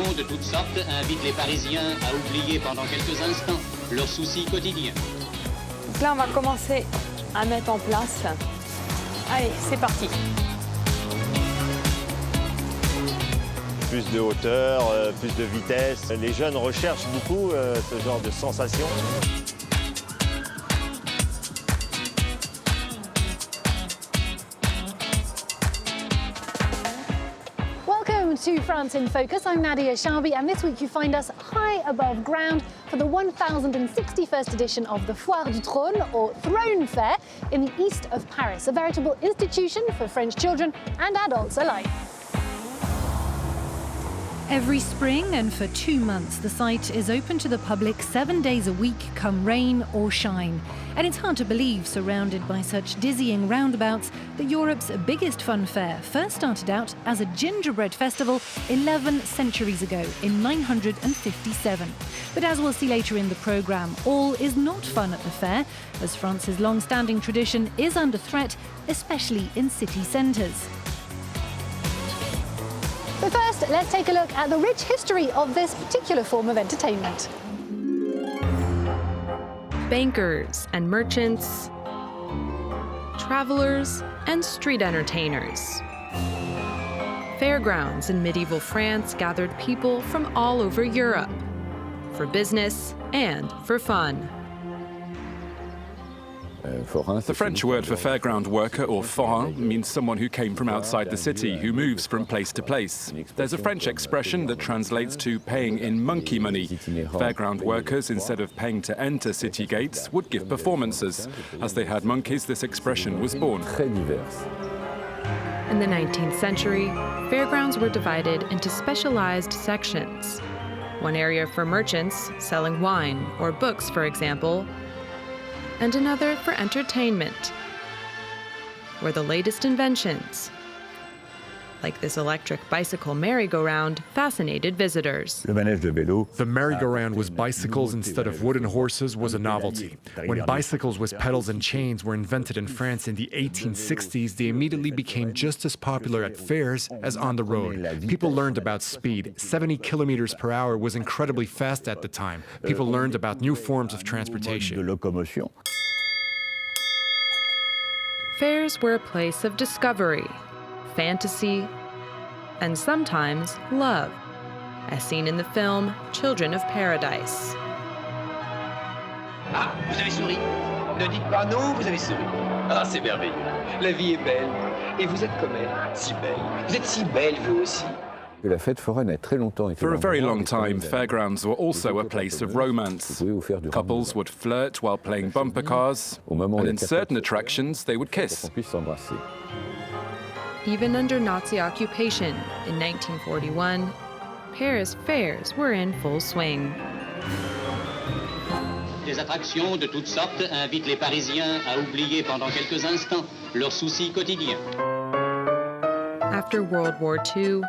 attractions de toutes sortes invitent les Parisiens à oublier pendant quelques instants leurs soucis quotidiens. Donc là, on va commencer à mettre en place. Allez, c'est parti. Plus de hauteur, plus de vitesse. Les jeunes recherchent beaucoup ce genre de sensation. Welcome to France in Focus. I'm Nadia Sharbi, and this week you find us high above ground for the 1061st edition of the Foire du Trone, or Throne Fair, in the east of Paris, a veritable institution for French children and adults alike. Every spring and for 2 months, the site is open to the public 7 days a week, come rain or shine. And it's hard to believe, surrounded by such dizzying roundabouts, that Europe's biggest fun fair first started out as a gingerbread festival 11 centuries ago, in 957. But as we'll see later in the programme, all is not fun at the fair, as France's long-standing tradition is under threat, especially in city centres. But first, let's take a look at the rich history of this particular form of entertainment. Bankers and merchants, travelers and street entertainers. Fairgrounds in medieval France gathered people from all over Europe, for business and for fun. The French word for fairground worker, or forain, means someone who came from outside the city, who moves from place to place. There's a French expression that translates to paying in monkey money. Fairground workers, instead of paying to enter city gates, would give performances. As they had monkeys, this expression was born. In the 19th century, fairgrounds were divided into specialized sections. One area for merchants, selling wine or books, for example, and another for entertainment, where the latest inventions, like this electric bicycle merry-go-round, fascinated visitors. The merry-go-round was bicycles instead of wooden horses was a novelty. When bicycles with pedals and chains were invented in France in the 1860s, they immediately became just as popular at fairs as on the road. People learned about speed. 70 kilometers per hour was incredibly fast at the time. People learned about new forms of transportation. Fairs were a place of discovery, fantasy, and sometimes love, as seen in the film Children of Paradise. Ah, vous avez souri. Ne dites pas non, vous avez souri. Ah, c'est merveilleux. La vie est belle. Et vous êtes comme elle, si belle. Vous êtes si belle, vous aussi. For a very long time, fairgrounds were also a place of romance. Couples would flirt while playing bumper cars, and in certain attractions, they would kiss. Even under Nazi occupation in 1941, Paris fairs were in full swing. Des attractions de toutes sortes invitent les Parisiens à oublier pendant quelques instants leurs soucis quotidiens. After World War II,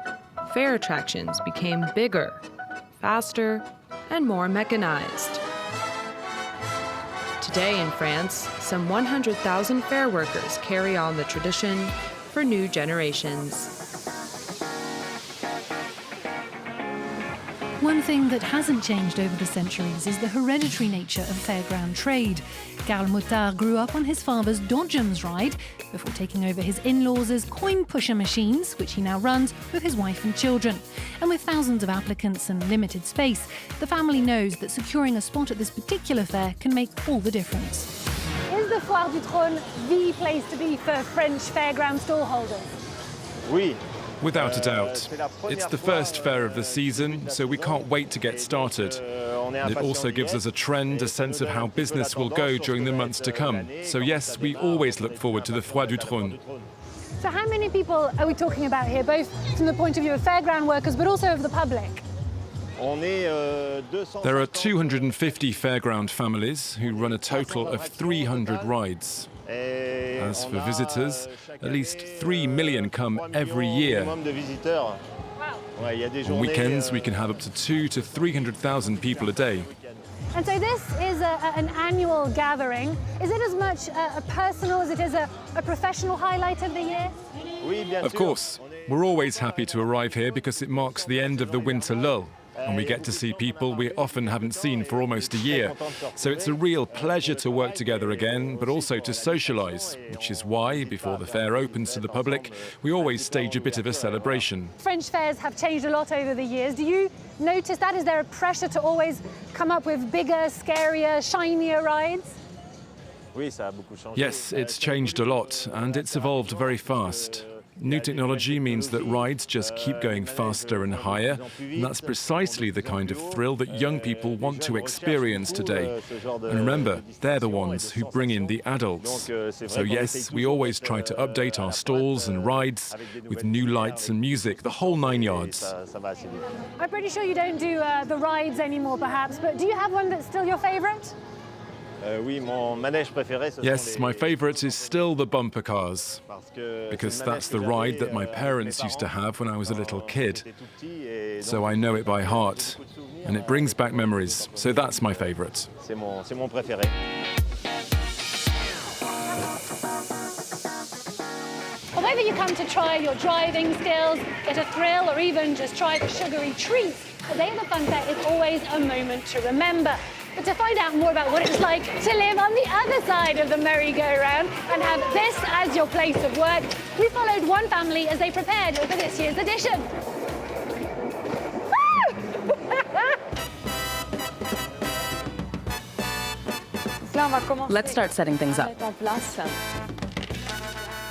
fair attractions became bigger, faster, and more mechanized. Today in France, some 100,000 fair workers carry on the tradition for new generations. One thing that hasn't changed over the centuries is the hereditary nature of fairground trade. Karl Motard grew up on his father's Dodgems ride before taking over his in-laws' coin pusher machines, which he now runs with his wife and children. And with thousands of applicants and limited space, the family knows that securing a spot at this particular fair can make all the difference. Is the Foire du Trone the place to be for French fairground stallholders? Oui. Without a doubt. It's the first fair of the season, so we can't wait to get started. And it also gives us a trend, a sense of how business will go during the months to come. So yes, we always look forward to the Foire du Trone. So how many people are we talking about here, both from the point of view of fairground workers, but also of the public? There are 250 fairground families who run a total of 300 rides. As for visitors, at least 3 million come every year. On weekends, we can have up to 200,000 to 300,000 people a day. And so this is an annual gathering. Is it as much a personal as it is a professional highlight of the year? Of course. We're always happy to arrive here because it marks the end of the winter lull, and we get to see people we often haven't seen for almost a year. So it's a real pleasure to work together again, but also to socialise, which is why, before the fair opens to the public, we always stage a bit of a celebration. French fairs have changed a lot over the years. Do you notice that? Is there a pressure to always come up with bigger, scarier, shinier rides? Yes, it's changed a lot, and it's evolved very fast. New technology means that rides just keep going faster and higher, and that's precisely the kind of thrill that young people want to experience today. And remember, they're the ones who bring in the adults. So yes, we always try to update our stalls and rides with new lights and music, the whole 9 yards. I'm pretty sure you don't do the rides anymore, perhaps, but do you have one that's still your favourite? Yes, my favourite is still the bumper cars, because that's the ride that my parents used to have when I was a little kid. So I know it by heart, and it brings back memories, so that's my favourite. Well, whether you come to try your driving skills, get a thrill, or even just try the sugary treats, the day of the fun fair is always a moment to remember. But to find out more about what it's like to live on the other side of the merry-go-round and have this as your place of work, we followed one family as they prepared for this year's edition. Let's start setting things up.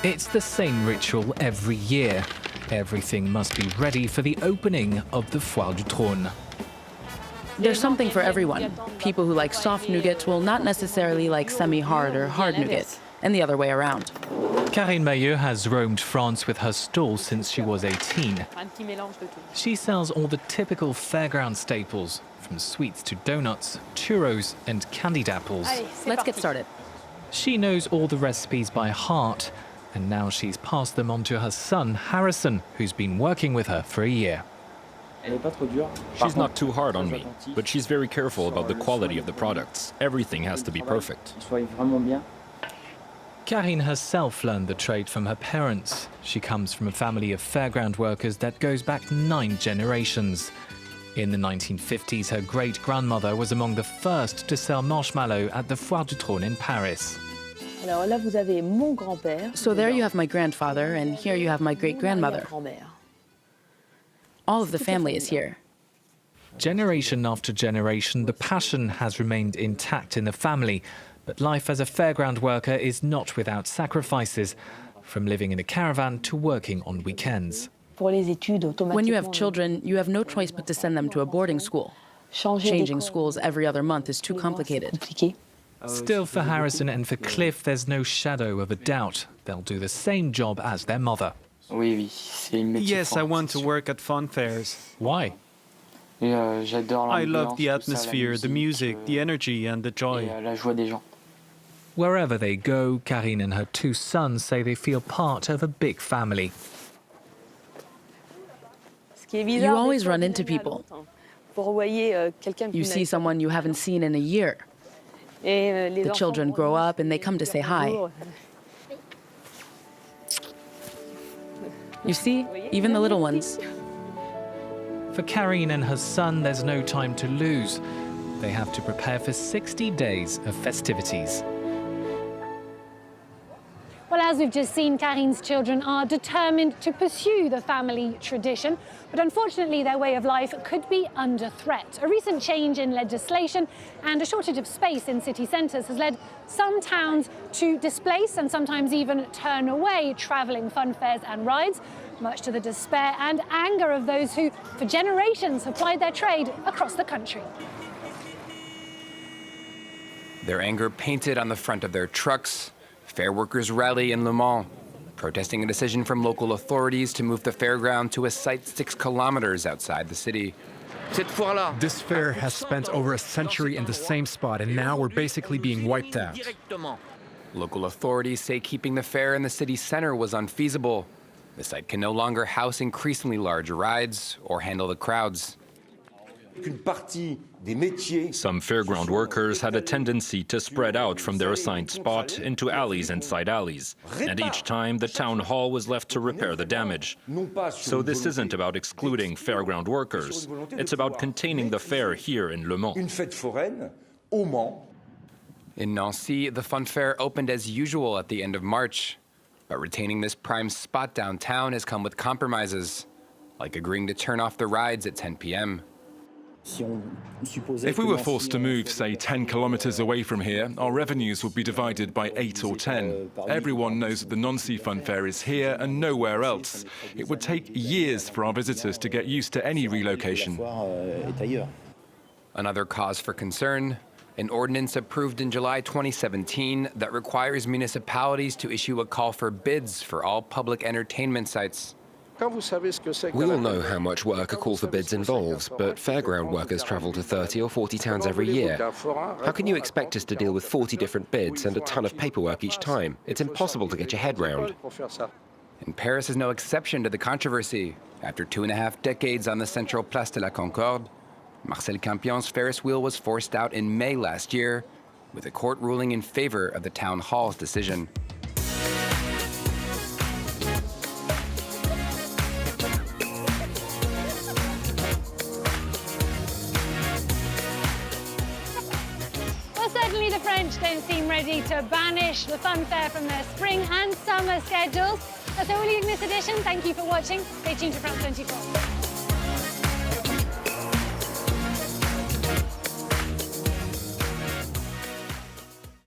It's the same ritual every year. Everything must be ready for the opening of the Foire du Trone. There's something for everyone. People who like soft nougat will not necessarily like semi-hard or hard nougat, and the other way around. Karine Maillot has roamed France with her stall since she was 18. She sells all the typical fairground staples, from sweets to donuts, churros and candied apples. Let's get started. She knows all the recipes by heart, and now she's passed them on to her son, Harrison, who's been working with her for a year. She's not too hard on me, but she's very careful about the quality of the products. Everything has to be perfect. Karine herself learned the trade from her parents. She comes from a family of fairground workers that goes back 9 generations. In the 1950s, her great-grandmother was among the first to sell marshmallow at the Foire du Trone in Paris. So there you have my grandfather, and here you have my great-grandmother. All of the family is here. Generation after generation, the passion has remained intact in the family, but life as a fairground worker is not without sacrifices, from living in a caravan to working on weekends. When you have children, you have no choice but to send them to a boarding school. Changing schools every other month is too complicated. Still, for Harrison and for Cliff, there's no shadow of a doubt. They'll do the same job as their mother. Yes, I want to work at fun fairs. Why? I love the atmosphere, the music, the energy and the joy. Wherever they go, Karine and her 2 sons say they feel part of a big family. You always run into people. You see someone you haven't seen in a year. The children grow up and they come to say hi. You see, even the little ones. For Karine and her son, there's no time to lose. They have to prepare for 60 days of festivities. Well, as we've just seen, Karine's children are determined to pursue the family tradition, but unfortunately their way of life could be under threat. A recent change in legislation and a shortage of space in city centres has led some towns to displace and sometimes even turn away travelling fun fairs and rides, much to the despair and anger of those who, for generations, have plied their trade across the country. Their anger painted on the front of their trucks. Fair workers rally in Le Mans, protesting a decision from local authorities to move the fairground to a site 6 kilometers outside the city. This fair has spent over a century in the same spot, and now we're basically being wiped out. Local authorities say keeping the fair in the city center was unfeasible. The site can no longer house increasingly large rides or handle the crowds. Some fairground workers had a tendency to spread out from their assigned spot into alleys and side alleys, and each time the town hall was left to repair the damage. So this isn't about excluding fairground workers, it's about containing the fair here in Le Mans. In Nancy, the fun fair opened as usual at the end of March, but retaining this prime spot downtown has come with compromises, like agreeing to turn off the rides at 10 p.m. If we were forced to move, say, 10 kilometers away from here, our revenues would be divided by 8 or 10. Everyone knows that the Nancy Fun Fair is here and nowhere else. It would take years for our visitors to get used to any relocation. Another cause for concern, an ordinance approved in July 2017 that requires municipalities to issue a call for bids for all public entertainment sites. We all know how much work a call for bids involves, but fairground workers travel to 30 or 40 towns every year. How can you expect us to deal with 40 different bids and a ton of paperwork each time? It's impossible to get your head round. And Paris is no exception to the controversy. After 2.5 decades on the central Place de la Concorde, Marcel Campion's Ferris wheel was forced out in May last year, with a court ruling in favor of the town hall's decision. Certainly the French don't seem ready to banish the fun fair from their spring and summer schedules. That's all in this edition. Thank you for watching. Stay tuned to France 24.